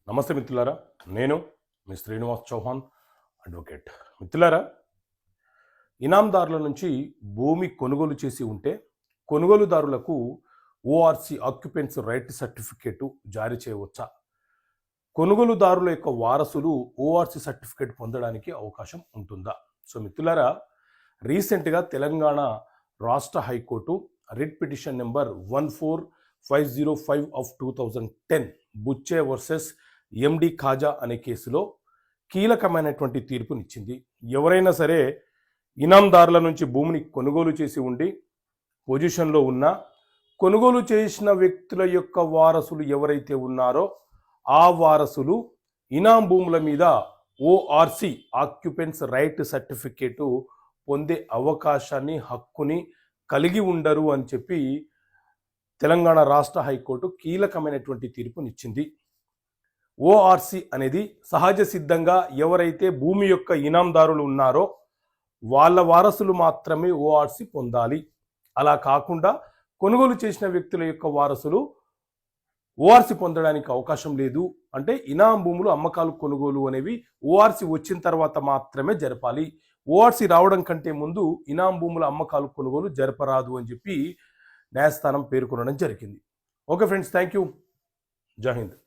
నమస్తే మిత్రులారా, నేను మీ శ్రీనివాస్ చౌహాన్ అడ్వకేట్. మిత్రులారా, ఇనాందారుల నుంచి భూమి కొనుగోలు చేసి ఉంటే కొనుగోలుదారులకు ఓఆర్సి ఆక్యుపెన్సీ రైట్ సర్టిఫికేటు జారీ చేయవచ్చా? కొనుగోలుదారుల యొక్క వారసులు ఓఆర్సి సర్టిఫికేట్ పొందడానికి అవకాశం ఉంటుందా? సో మిత్రులారా, రీసెంట్గా తెలంగాణ రాష్ట్ర high court writ petition number 14505 of 2010 Bucche versus MD Khaja అనే కేసులో కీలకమైనటువంటి తీర్పునిచ్చింది. ఎవరైనా సరే ఇనాందారుల నుంచి భూమిని కొనుగోలు చేసి ఉండి పొజిషన్లో ఉన్న కొనుగోలు చేసిన వ్యక్తుల యొక్క వారసులు ఎవరైతే ఉన్నారో ఆ వారసులు ఇనాం భూముల మీద ఓఆర్సి ఆక్యుపెన్స్ రైట్ సర్టిఫికేటు పొందే అవకాశాన్ని, హక్కుని కలిగి ఉండరు అని చెప్పి తెలంగాణ రాష్ట్ర హైకోర్టు కీలకమైనటువంటి తీర్పునిచ్చింది. ఓఆర్సి అనేది సహజ సిద్ధంగా ఎవరైతే భూమి యొక్క ఇనాందారులు ఉన్నారో వాళ్ళ వారసులు మాత్రమే ఓఆర్సి పొందాలి. అలా కాకుండా కొనుగోలు చేసిన వ్యక్తుల యొక్క వారసులు ఓఆర్సి పొందడానికి అవకాశం లేదు. అంటే ఇనాం భూములు అమ్మకాలు కొనుగోలు అనేవి ఓఆర్సి వచ్చిన తర్వాత మాత్రమే జరపాలి. ఓఆర్సి రావడం కంటే ముందు ఇనాం భూముల అమ్మకాలు కొనుగోలు జరపరాదు అని చెప్పి న్యాయస్థానం పేర్కొనడం జరిగింది. Okay friends, thank you. జై హింద్.